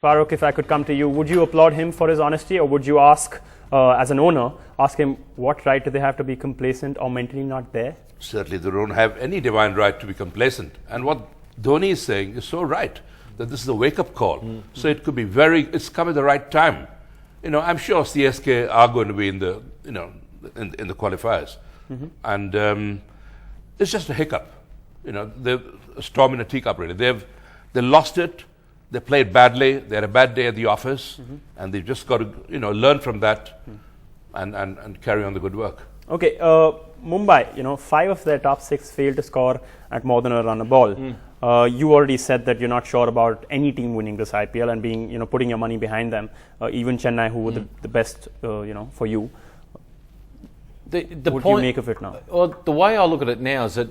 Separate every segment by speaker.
Speaker 1: Farokh, if I could come to you, would you applaud him for his honesty, or would you ask, as an owner, ask him what right do they have to be complacent or mentally not there?
Speaker 2: Certainly they don't have any divine right to be complacent. And what Dhoni is saying is so right, that this is a wake-up call. So it could be it's come at the right time. I'm sure CSK are going to be in the, in the qualifiers. And it's just a hiccup. They've a storm in a teacup really. They lost it. They played badly. They had a bad day at the office, and they've just got to, learn from that, and carry on the good work.
Speaker 1: Okay, Mumbai. 5 of their top 6 failed to score at more than a run a ball. You already said that you're not sure about any team winning this IPL and being, putting your money behind them. Even Chennai, who were the best, for you. What do you make of it now?
Speaker 3: Well, the way I look at it now is that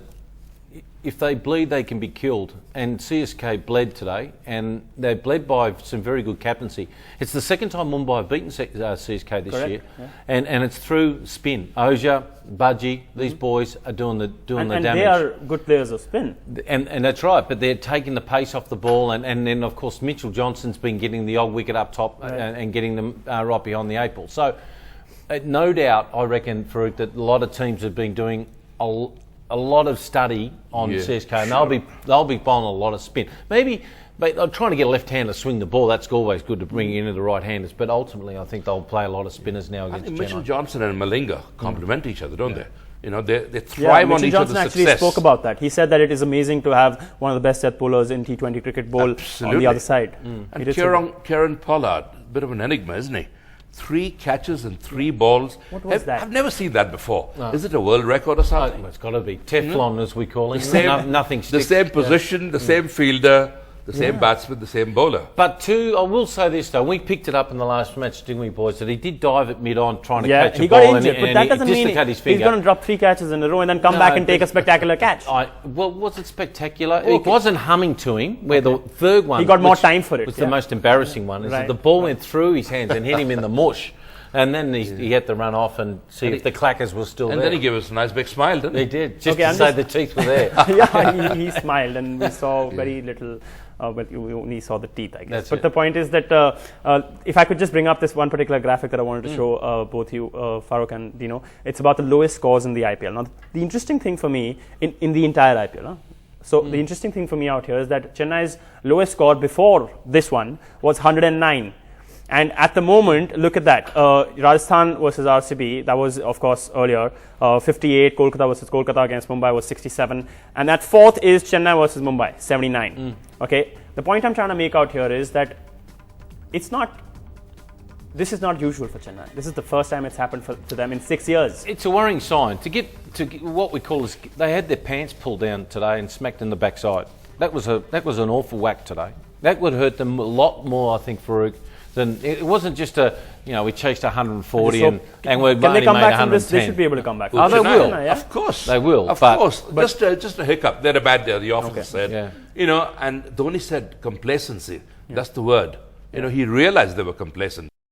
Speaker 3: if they bleed, they can be killed. And CSK bled today, and they bled by some very good captaincy. It's the second time Mumbai have beaten CSK this year, and it's through spin. Oja, Budgie, these boys are doing the damage.
Speaker 1: And they are good players of spin.
Speaker 3: And that's right, but they're taking the pace off the ball, and then of course Mitchell Johnson's been getting the odd wicket up top and getting them right behind the 8 ball. So no doubt, I reckon, Farokh, that a lot of teams have been doing a lot of study on CSK, and they'll be bowling a lot of spin. Maybe, but I'm trying to get a left-hander to swing the ball. That's always good to bring into the right-handers. But ultimately, I think they'll play a lot of spinners now against Chennai.
Speaker 2: Mitchell Johnson and Malinga complement each other, don't they? They thrive on each other's success. Mitchell Johnson
Speaker 1: actually spoke about that. He said that it is amazing to have one of the best death bowlers in T20 cricket bowl on the other side.
Speaker 2: And Kieran Pollard, bit of an enigma, isn't he? 3 catches and 3 balls.
Speaker 1: What was that?
Speaker 2: I've never seen that before. No. Is it a world record or something?
Speaker 3: It's got to be Teflon, as we call it. Nothing sticks.
Speaker 2: The same position, the same fielder, the same batsman, the same bowler.
Speaker 3: But I will say this though, we picked it up in the last match, didn't we, boys, that he did dive at mid-on trying to catch a ball.
Speaker 1: He got injured, but that doesn't mean he's going to drop 3 catches in a row and then come back and take a spectacular catch.
Speaker 3: Well, was it spectacular? It wasn't humming to him, where the third one...
Speaker 1: He got more time for it.
Speaker 3: Was the most embarrassing one, is that the ball went through his hands and hit him in the mush. And then he had to run off and see if the clackers were still there.
Speaker 2: And then he gave us a nice big smile, didn't he?
Speaker 3: He did, just to say the teeth were there.
Speaker 1: Yeah, he smiled, and we saw very little, but we only saw the teeth, I guess. But the point is that if I could just bring up this one particular graphic that I wanted to show both you, Farokh and Dino, it's about the lowest scores in the IPL. Now, the interesting thing for me in the entire IPL, so the interesting thing for me out here is that Chennai's lowest score before this one was 109. And at the moment, look at that. Rajasthan versus RCB, that was, of course, earlier. 58, Kolkata versus Kolkata against Mumbai was 67. And that 4th is Chennai versus Mumbai, 79. Okay? The point I'm trying to make out here is that this is not usual for Chennai. This is the first time it's happened to them in 6 years.
Speaker 3: It's a worrying sign. To get what we call they had their pants pulled down today and smacked in the backside. That was an awful whack today. That would hurt them a lot more, I think, Farokh. It wasn't just we chased 140 and we only made 110.
Speaker 1: They should be able to come back.
Speaker 3: Oh, they will.
Speaker 2: Of course.
Speaker 3: They will.
Speaker 2: Of course. Just a hiccup. They had a bad day, the officer said.
Speaker 3: Yeah.
Speaker 2: And Dhoni said complacency. That's the word. He realized they were complacent.